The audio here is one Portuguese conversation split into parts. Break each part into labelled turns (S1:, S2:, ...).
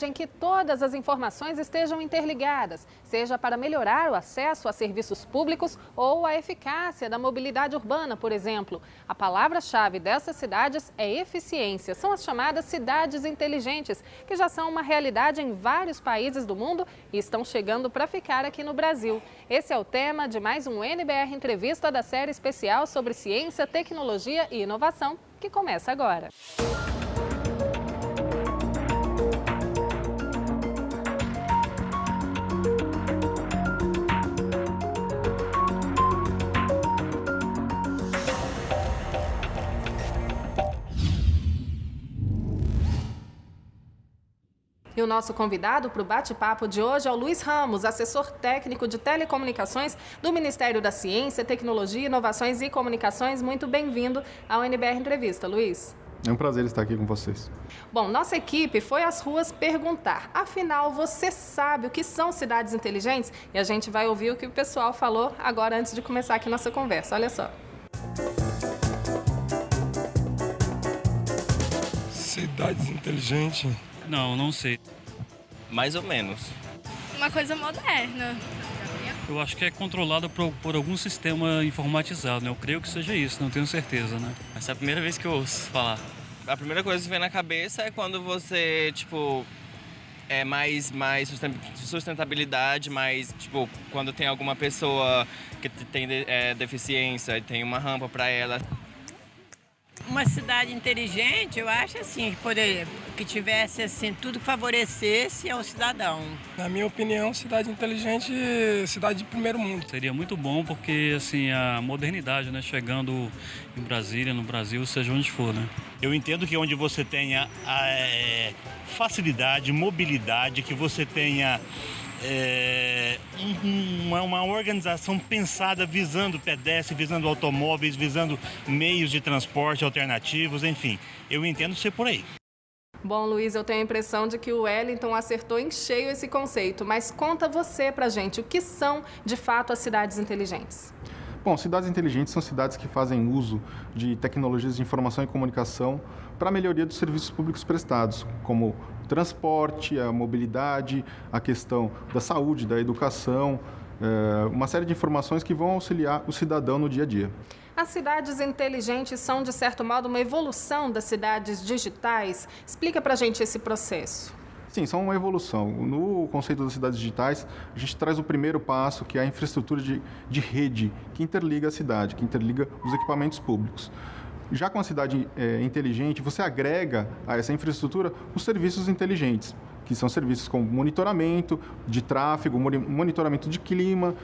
S1: em que todas as informações estejam interligadas, seja para melhorar o acesso a serviços públicos ou a eficácia da mobilidade urbana, por exemplo. A palavra-chave dessas cidades é eficiência. São as chamadas cidades inteligentes, que já são uma realidade em vários países do mundo e estão chegando para ficar aqui no Brasil. Esse é o tema de mais um NBR Entrevista da série especial sobre ciência, tecnologia e inovação, que começa agora. E o nosso convidado para o bate-papo de hoje é o Luiz Ramos, assessor técnico de telecomunicações do Ministério da Ciência, Tecnologia, Inovações e Comunicações. Muito bem-vindo ao NBR Entrevista, Luiz.
S2: É um prazer estar aqui com vocês.
S1: Bom, nossa equipe foi às ruas perguntar, afinal, você sabe o que são cidades inteligentes? E a gente vai ouvir o que o pessoal falou agora antes de começar aqui nossa conversa. Olha só.
S3: Cidades inteligentes?
S4: Não sei.
S5: Mais ou menos.
S6: Uma coisa moderna.
S4: Eu acho que é controlada por algum sistema informatizado, né? Eu creio que seja isso, não tenho certeza, né?
S5: Essa é a primeira vez que eu ouço falar. A primeira coisa que vem na cabeça é quando você, é mais sustentabilidade, mais, quando tem alguma pessoa que tem deficiência e tem uma rampa para ela.
S7: Uma cidade inteligente, eu acho assim, que tivesse assim, tudo que favorecesse ao cidadão.
S3: Na minha opinião, cidade inteligente, cidade de primeiro mundo.
S4: Seria muito bom porque, assim, a modernidade, né, chegando em Brasília, no Brasil, seja onde for, né?
S8: Eu entendo que onde você tenha facilidade, mobilidade, que você tenha uma organização pensada visando pedestre, visando automóveis, visando meios de transporte alternativos, enfim, eu entendo ser por aí.
S1: Bom, Luiz, eu tenho a impressão de que o Wellington acertou em cheio esse conceito, mas conta você pra gente, o que são, de fato, as cidades inteligentes?
S2: Bom, cidades inteligentes são cidades que fazem uso de tecnologias de informação e comunicação para a melhoria dos serviços públicos prestados, como transporte, a mobilidade, a questão da saúde, da educação, uma série de informações que vão auxiliar o cidadão no dia a dia.
S1: As cidades inteligentes são, de certo modo, uma evolução das cidades digitais. Explica pra gente esse processo.
S2: Sim, são uma evolução. No conceito das cidades digitais, a gente traz o primeiro passo, que é a infraestrutura de rede que interliga a cidade, que interliga os equipamentos públicos. Já com a cidade inteligente, você agrega a essa infraestrutura os serviços inteligentes, que são serviços como monitoramento de tráfego, monitoramento de clima,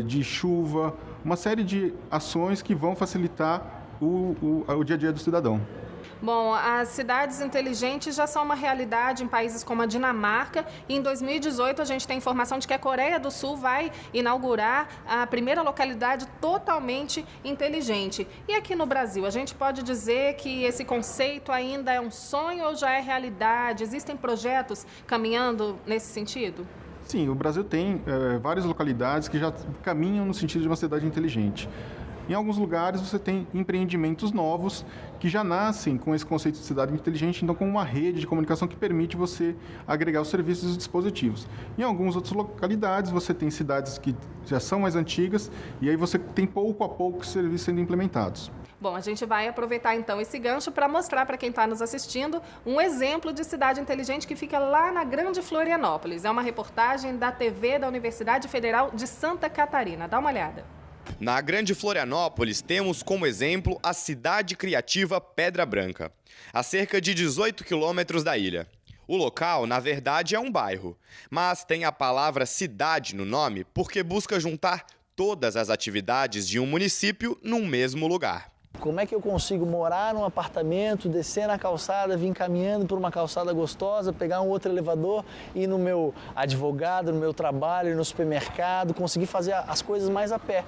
S2: de chuva, uma série de ações que vão facilitar o dia a dia do cidadão.
S1: Bom, as cidades inteligentes já são uma realidade em países como a Dinamarca e em 2018 a gente tem informação de que a Coreia do Sul vai inaugurar a primeira localidade totalmente inteligente. E aqui no Brasil, a gente pode dizer que esse conceito ainda é um sonho ou já é realidade? Existem projetos caminhando nesse sentido?
S2: Sim, o Brasil tem várias localidades que já caminham no sentido de uma cidade inteligente. Em alguns lugares você tem empreendimentos novos que já nascem com esse conceito de cidade inteligente, então com uma rede de comunicação que permite você agregar os serviços e os dispositivos. Em algumas outras localidades você tem cidades que já são mais antigas e aí você tem pouco a pouco os serviços sendo implementados.
S1: Bom, a gente vai aproveitar então esse gancho para mostrar para quem está nos assistindo um exemplo de cidade inteligente que fica lá na Grande Florianópolis. É uma reportagem da TV da Universidade Federal de Santa Catarina. Dá uma olhada.
S9: Na Grande Florianópolis, temos como exemplo a cidade criativa Pedra Branca, a cerca de 18 quilômetros da ilha. O local, na verdade, é um bairro, mas tem a palavra cidade no nome porque busca juntar todas as atividades de um município num mesmo lugar.
S10: Como é que eu consigo morar num apartamento, descer na calçada, vir caminhando por uma calçada gostosa, pegar um outro elevador, ir no meu advogado, no meu trabalho, no supermercado, conseguir fazer as coisas mais a pé,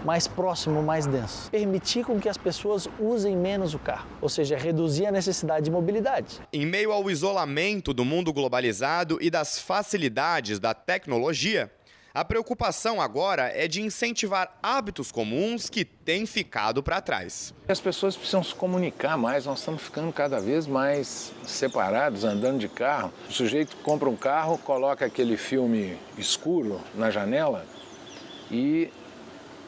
S10: mais próximo, mais denso. Permitir com que as pessoas usem menos o carro, ou seja, reduzir a necessidade de mobilidade.
S9: Em meio ao isolamento do mundo globalizado e das facilidades da tecnologia, A preocupação agora é de incentivar hábitos comuns que têm ficado para trás.
S11: As pessoas precisam se comunicar mais, nós estamos ficando cada vez mais separados, andando de carro. O sujeito compra um carro, coloca aquele filme escuro na janela e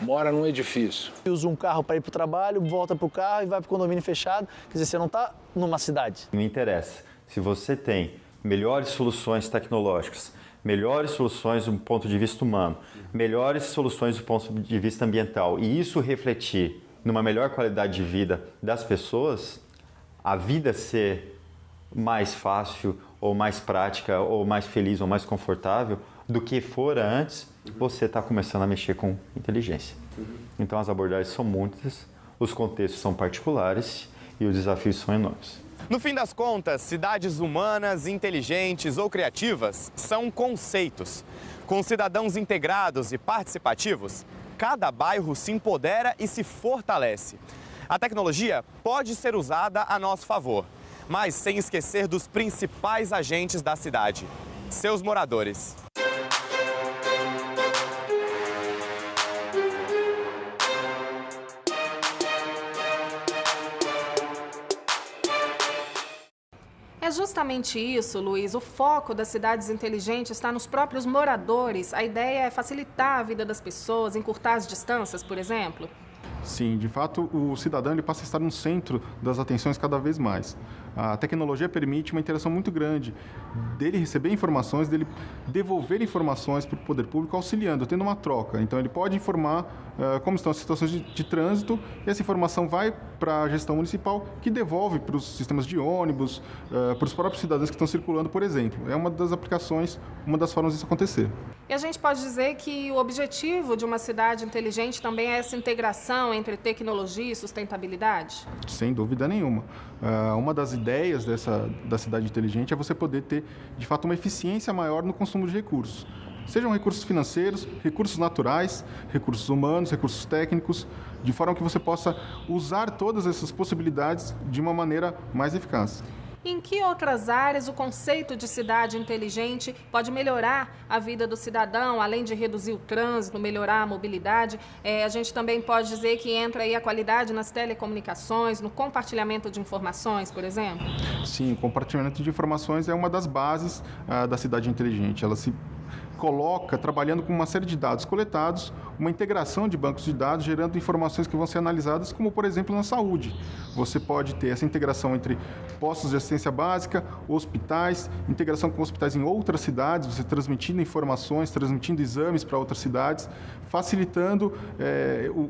S11: mora num edifício.
S10: Usa um carro para ir para o trabalho, volta para o carro e vai para o condomínio fechado. Quer dizer, você não está numa cidade.
S12: Não interessa. Se você tem melhores soluções tecnológicas, melhores soluções do ponto de vista humano, melhores soluções do ponto de vista ambiental, e isso refletir numa melhor qualidade de vida das pessoas, a vida ser mais fácil, ou mais prática, ou mais feliz, ou mais confortável do que fora antes, você está começando a mexer com inteligência. Então as abordagens são muitas, os contextos são particulares e os desafios são enormes.
S9: No fim das contas, cidades humanas, inteligentes ou criativas são conceitos. Com cidadãos integrados e participativos, cada bairro se empodera e se fortalece. A tecnologia pode ser usada a nosso favor, mas sem esquecer dos principais agentes da cidade, seus moradores.
S1: É justamente isso, Luiz. O foco das cidades inteligentes está nos próprios moradores. A ideia é facilitar a vida das pessoas, encurtar as distâncias, por exemplo?
S2: Sim, de fato, o cidadão ele passa a estar no centro das atenções cada vez mais. A tecnologia permite uma interação muito grande dele receber informações, dele devolver informações para o poder público, auxiliando, tendo uma troca. Então, ele pode informar como estão as situações de trânsito e essa informação vai para a gestão municipal, que devolve para os sistemas de ônibus, para os próprios cidadãos que estão circulando, por exemplo. É uma das aplicações, uma das formas disso acontecer.
S1: E a gente pode dizer que o objetivo de uma cidade inteligente também é essa integração entre tecnologia e sustentabilidade?
S2: Sem dúvida nenhuma. Uma das ideias da cidade inteligente é você poder ter, de fato, uma eficiência maior no consumo de recursos. Sejam recursos financeiros, recursos naturais, recursos humanos, recursos técnicos, de forma que você possa usar todas essas possibilidades de uma maneira mais eficaz.
S1: Em que outras áreas o conceito de cidade inteligente pode melhorar a vida do cidadão, além de reduzir o trânsito, melhorar a mobilidade? A gente também pode dizer que entra aí a qualidade nas telecomunicações, no compartilhamento de informações, por exemplo?
S2: Sim, o compartilhamento de informações é uma das bases da cidade inteligente. Ela se coloca trabalhando com uma série de dados coletados, uma integração de bancos de dados, gerando informações que vão ser analisadas, como, por exemplo, na saúde. Você pode ter essa integração entre postos de assistência básica, hospitais, integração com hospitais em outras cidades, você transmitindo informações, transmitindo exames para outras cidades, facilitando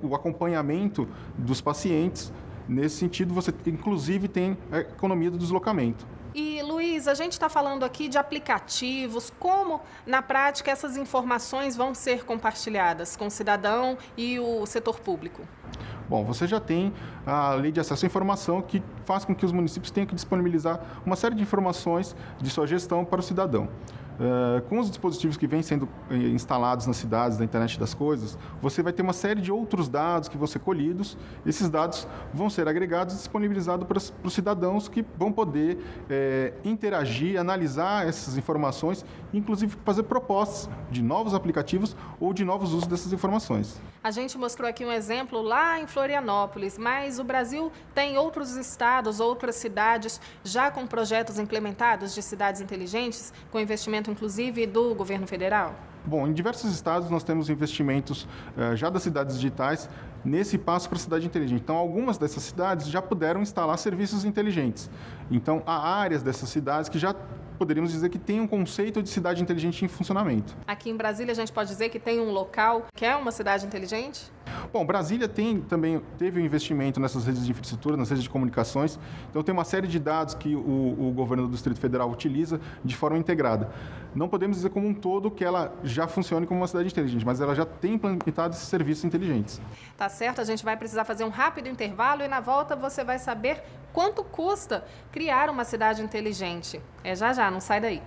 S2: o acompanhamento dos pacientes. Nesse sentido, você, inclusive, tem a economia do deslocamento.
S1: E, Luiz, a gente está falando aqui de aplicativos, como, na prática, essas informações vão ser compartilhadas com o cidadão e o setor público?
S2: Bom, você já tem a Lei de Acesso à Informação, que faz com que os municípios tenham que disponibilizar uma série de informações de sua gestão para o cidadão. Com os dispositivos que vêm sendo instalados nas cidades, da internet das coisas, você vai ter uma série de outros dados que vão ser colhidos. Esses dados vão ser agregados e disponibilizados para os cidadãos que vão poder interagir, analisar essas informações, inclusive fazer propostas de novos aplicativos ou de novos usos dessas informações.
S1: A gente mostrou aqui um exemplo lá em Florianópolis, mas o Brasil tem outros estados, outras cidades já com projetos implementados de cidades inteligentes, com investimento inclusive do governo federal?
S2: Bom, em diversos estados nós temos investimentos já das cidades digitais nesse passo para a cidade inteligente. Então, algumas dessas cidades já puderam instalar serviços inteligentes. Então, há áreas dessas cidades que já poderíamos dizer que tem um conceito de cidade inteligente em funcionamento.
S1: Aqui em Brasília, a gente pode dizer que tem um local que é uma cidade inteligente?
S2: Bom, Brasília teve um investimento nessas redes de infraestrutura, nas redes de comunicações. Então, tem uma série de dados que o governo do Distrito Federal utiliza de forma integrada. Não podemos dizer como um todo que ela já funcione como uma cidade inteligente, mas ela já tem implementado esses serviços inteligentes.
S1: Tá certo, a gente vai precisar fazer um rápido intervalo e na volta você vai saber quanto custa criar uma cidade inteligente. É já já, não sai daí.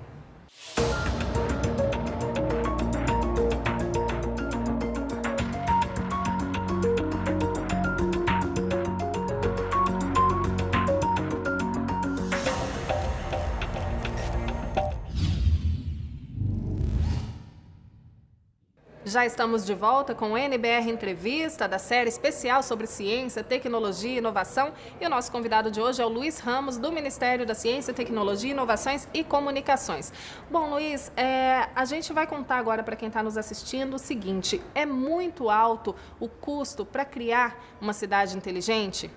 S1: Já estamos de volta com o NBR Entrevista, da série especial sobre ciência, tecnologia e inovação. E o nosso convidado de hoje é o Luiz Ramos, do Ministério da Ciência, Tecnologia, Inovações e Comunicações. Bom, Luiz, a gente vai contar agora para quem está nos assistindo o seguinte: é muito alto o custo para criar uma cidade inteligente?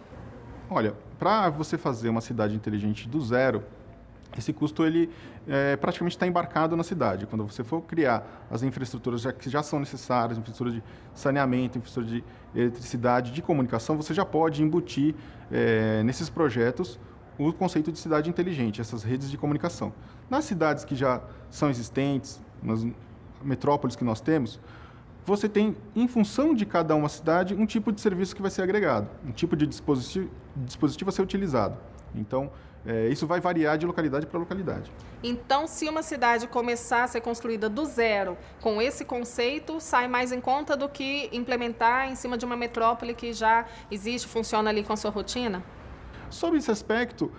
S2: Olha, para você fazer uma cidade inteligente do zero, esse custo ele praticamente está embarcado na cidade. Quando você for criar as infraestruturas que já são necessárias, infraestrutura de saneamento, infraestrutura de eletricidade, de comunicação, você já pode embutir nesses projetos o conceito de cidade inteligente, essas redes de comunicação. Nas cidades que já são existentes, nas metrópoles que nós temos, você tem, em função de cada uma cidade, um tipo de serviço que vai ser agregado, um tipo de dispositivo a ser utilizado. Então, isso vai variar de localidade para localidade.
S1: Então, se uma cidade começar a ser construída do zero, com esse conceito, sai mais em conta do que implementar em cima de uma metrópole que já existe, funciona ali com a sua rotina?
S2: Sobre esse aspecto,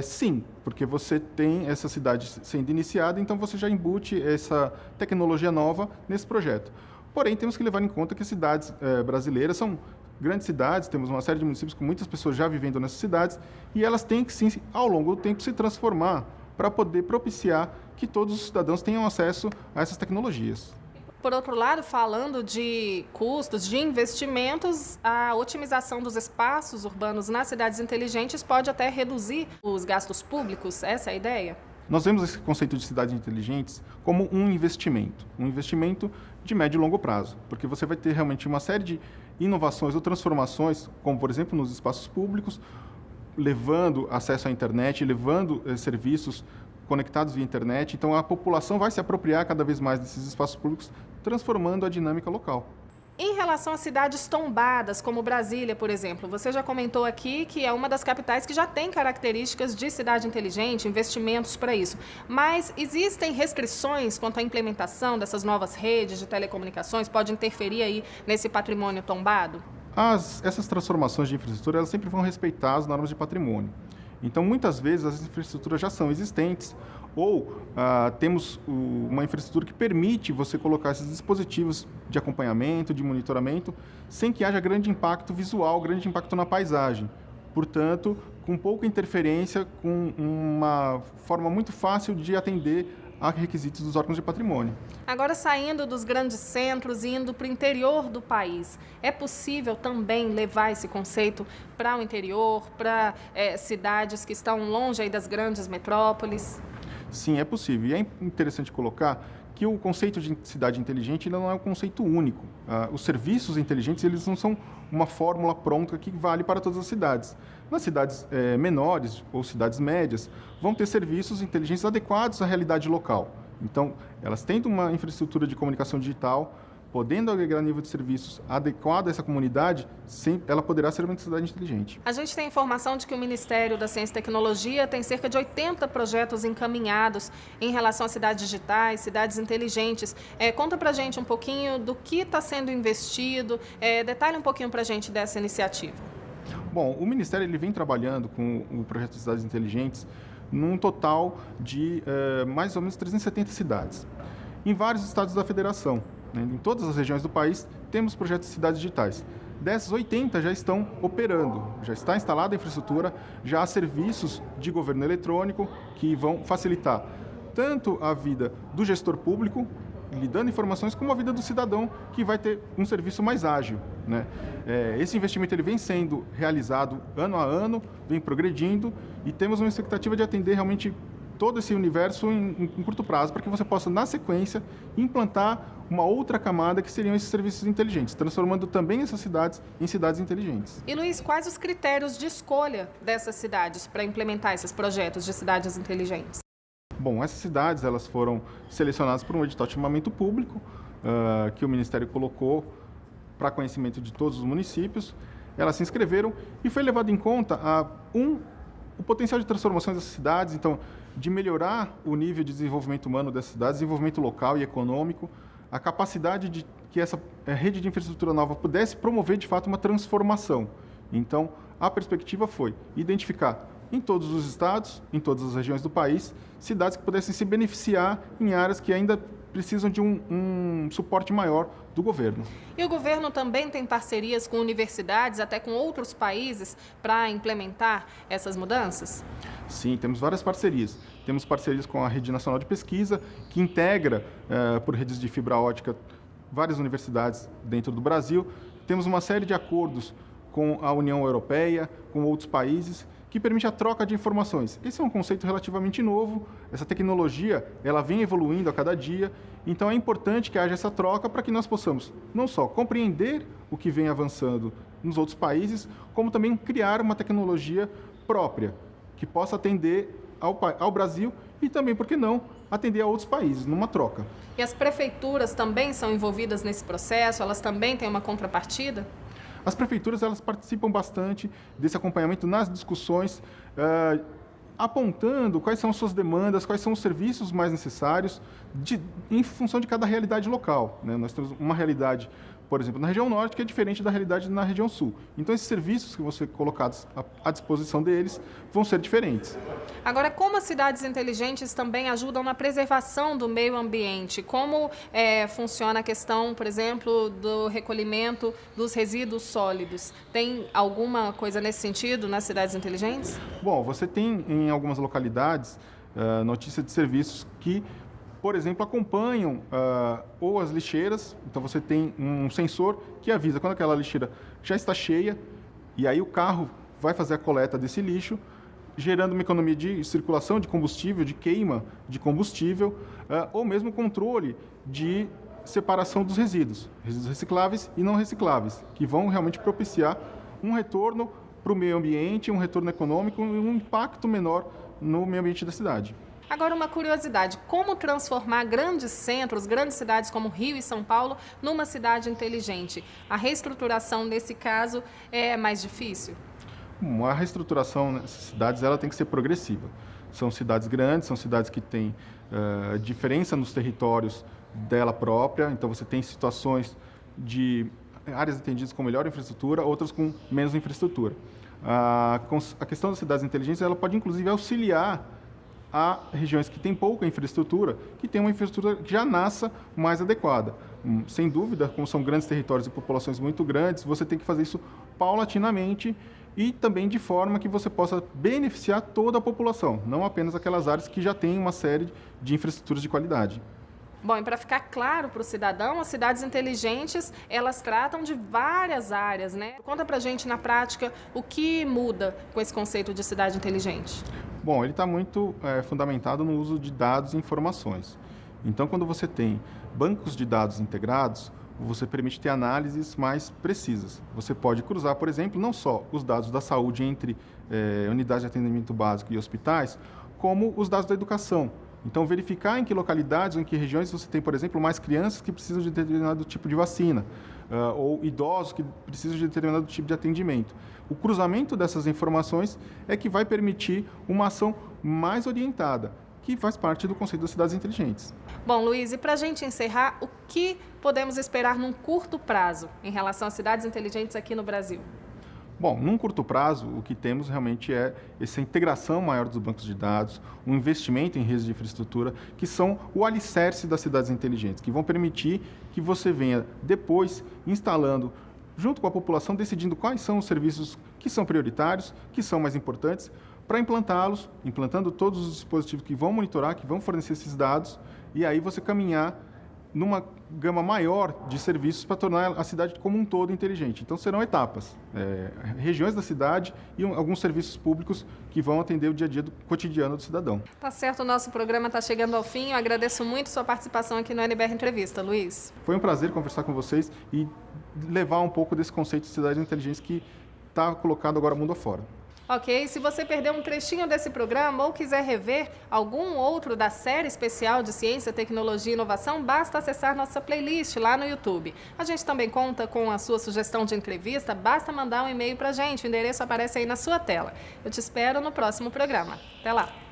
S2: sim, porque você tem essa cidade sendo iniciada, então você já embute essa tecnologia nova nesse projeto. Porém, temos que levar em conta que as cidades brasileiras são grandes cidades, temos uma série de municípios com muitas pessoas já vivendo nessas cidades, e elas têm que, sim, ao longo do tempo, se transformar para poder propiciar que todos os cidadãos tenham acesso a essas tecnologias.
S1: Por outro lado, falando de custos, de investimentos, a otimização dos espaços urbanos nas cidades inteligentes pode até reduzir os gastos públicos, essa é a ideia?
S2: Nós vemos esse conceito de cidades inteligentes como um investimento de médio e longo prazo, porque você vai ter realmente uma série de inovações ou transformações, como, por exemplo, nos espaços públicos, levando acesso à internet, levando serviços conectados via internet. Então, a população vai se apropriar cada vez mais desses espaços públicos, transformando a dinâmica local.
S1: Em relação a cidades tombadas, como Brasília, por exemplo, você já comentou aqui que é uma das capitais que já tem características de cidade inteligente, investimentos para isso. Mas existem restrições quanto à implementação dessas novas redes de telecomunicações? Pode interferir aí nesse patrimônio tombado?
S2: Essas transformações de infraestrutura, elas sempre vão respeitar as normas de patrimônio. Então, muitas vezes, as infraestruturas já são existentes, ou temos uma infraestrutura que permite você colocar esses dispositivos de acompanhamento, de monitoramento, sem que haja grande impacto visual, grande impacto na paisagem. Portanto, com pouca interferência, com uma forma muito fácil de atender a requisitos dos órgãos de patrimônio.
S1: Agora, saindo dos grandes centros e indo para o interior do país, é possível também levar esse conceito para o interior, para cidades que estão longe aí das grandes metrópoles?
S2: Sim, é possível. E é interessante colocar que o conceito de cidade inteligente não é um conceito único. Os serviços inteligentes, eles não são uma fórmula pronta que vale para todas as cidades. Nas cidades menores ou cidades médias, vão ter serviços inteligentes adequados à realidade local. Então, elas tendo uma infraestrutura de comunicação digital, podendo agregar nível de serviços adequado a essa comunidade, ela poderá ser uma cidade inteligente.
S1: A gente tem informação de que o Ministério da Ciência e Tecnologia tem cerca de 80 projetos encaminhados em relação a cidades digitais, cidades inteligentes. Conta pra gente um pouquinho do que está sendo investido, detalhe um pouquinho pra gente dessa iniciativa.
S2: Bom, o Ministério ele vem trabalhando com o projeto de cidades inteligentes num total de mais ou menos 370 cidades, em vários estados da federação. Em todas as regiões do país, temos projetos de cidades digitais. Dessas, 80 já estão operando, já está instalada a infraestrutura, já há serviços de governo eletrônico que vão facilitar tanto a vida do gestor público, lhe dando informações, como a vida do cidadão, que vai ter um serviço mais ágil, né? Esse investimento ele vem sendo realizado ano a ano, vem progredindo, e temos uma expectativa de atender realmente todo esse universo em curto prazo, para que você possa, na sequência, implantar uma outra camada que seriam esses serviços inteligentes, transformando também essas cidades em cidades inteligentes.
S1: E, Luiz, quais os critérios de escolha dessas cidades para implementar esses projetos de cidades inteligentes?
S2: Bom, essas cidades elas foram selecionadas por um edital de chamamento público que o Ministério colocou para conhecimento de todos os municípios. Elas se inscreveram e foi levado em conta o potencial de transformação dessas cidades, então, de melhorar o nível de desenvolvimento humano dessas cidades, desenvolvimento local e econômico, a capacidade de que essa rede de infraestrutura nova pudesse promover, de fato, uma transformação. Então, a perspectiva foi identificar em todos os estados, em todas as regiões do país, cidades que pudessem se beneficiar em áreas que ainda precisam de um suporte maior do governo.
S1: E o governo também tem parcerias com universidades, até com outros países, para implementar essas mudanças?
S2: Sim, temos várias parcerias. Temos parcerias com a Rede Nacional de Pesquisa, que integra, por redes de fibra ótica, várias universidades dentro do Brasil. Temos uma série de acordos com a União Europeia, com outros países, que permite a troca de informações. Esse é um conceito relativamente novo, essa tecnologia ela vem evoluindo a cada dia, então é importante que haja essa troca para que nós possamos não só compreender o que vem avançando nos outros países, como também criar uma tecnologia própria, que possa atender ao Brasil e também, por que não, atender a outros países, numa troca.
S1: E as prefeituras também são envolvidas nesse processo? Elas também têm uma contrapartida?
S2: As prefeituras elas participam bastante desse acompanhamento nas discussões, apontando quais são as suas demandas, quais são os serviços mais necessários, em função de cada realidade local, né? Nós temos uma realidade, por exemplo, na região norte, que é diferente da realidade na região sul. Então, esses serviços que vão ser colocados à disposição deles vão ser diferentes.
S1: Agora, como as cidades inteligentes também ajudam na preservação do meio ambiente? Como funciona a questão, por exemplo, do recolhimento dos resíduos sólidos? Tem alguma coisa nesse sentido nas cidades inteligentes?
S2: Bom, você tem em algumas localidades notícia de serviços que, por exemplo, acompanham ou as lixeiras. Então, você tem um sensor que avisa quando aquela lixeira já está cheia e aí o carro vai fazer a coleta desse lixo, gerando uma economia de circulação de combustível, de queima de combustível, ou mesmo controle de separação dos resíduos recicláveis e não recicláveis, que vão realmente propiciar um retorno para o meio ambiente, um retorno econômico e um impacto menor no meio ambiente da cidade.
S1: Agora, uma curiosidade, como transformar grandes centros, grandes cidades como Rio e São Paulo, numa cidade inteligente? A reestruturação, nesse caso, é mais difícil?
S2: A reestruturação nessas cidades ela tem que ser progressiva. São cidades grandes, são cidades que têm diferença nos territórios dela própria, então você tem situações de áreas atendidas com melhor infraestrutura, outras com menos infraestrutura. A questão das cidades inteligentes ela pode, inclusive, auxiliar a regiões que têm pouca infraestrutura, que tem uma infraestrutura que já nasça mais adequada. Sem dúvida, como são grandes territórios e populações muito grandes, você tem que fazer isso paulatinamente e também de forma que você possa beneficiar toda a população, não apenas aquelas áreas que já têm uma série de infraestruturas de qualidade.
S1: Bom, e para ficar claro para o cidadão, as cidades inteligentes, elas tratam de várias áreas, né? Conta pra gente, na prática, o que muda com esse conceito de cidade inteligente.
S2: Bom, ele está muito fundamentado no uso de dados e informações. Então, quando você tem bancos de dados integrados, você permite ter análises mais precisas. Você pode cruzar, por exemplo, não só os dados da saúde entre unidades de atendimento básico e hospitais, como os dados da educação. Então, verificar em que localidades ou em que regiões você tem, por exemplo, mais crianças que precisam de determinado tipo de vacina, ou idosos que precisam de determinado tipo de atendimento. O cruzamento dessas informações é que vai permitir uma ação mais orientada, que faz parte do conceito das cidades inteligentes.
S1: Bom, Luiz, e para a gente encerrar, o que podemos esperar num curto prazo em relação às cidades inteligentes aqui no Brasil?
S2: Bom, num curto prazo, o que temos realmente é essa integração maior dos bancos de dados, um investimento em redes de infraestrutura, que são o alicerce das cidades inteligentes, que vão permitir que você venha depois instalando, junto com a população, decidindo quais são os serviços que são prioritários, que são mais importantes, para implantá-los, implantando todos os dispositivos que vão monitorar, que vão fornecer esses dados, e aí você caminhar numa gama maior de serviços para tornar a cidade como um todo inteligente. Então, serão etapas, regiões da cidade e alguns serviços públicos que vão atender o dia a dia do cotidiano do cidadão.
S1: Tá certo, o nosso programa está chegando ao fim. Eu agradeço muito sua participação aqui no NBR Entrevista, Luiz.
S2: Foi um prazer conversar com vocês e levar um pouco desse conceito de cidades inteligentes que está colocado agora mundo afora.
S1: Ok, se você perdeu um trechinho desse programa ou quiser rever algum outro da série especial de Ciência, Tecnologia e Inovação, basta acessar nossa playlist lá no YouTube. A gente também conta com a sua sugestão de entrevista, basta mandar um e-mail para a gente, o endereço aparece aí na sua tela. Eu te espero no próximo programa. Até lá!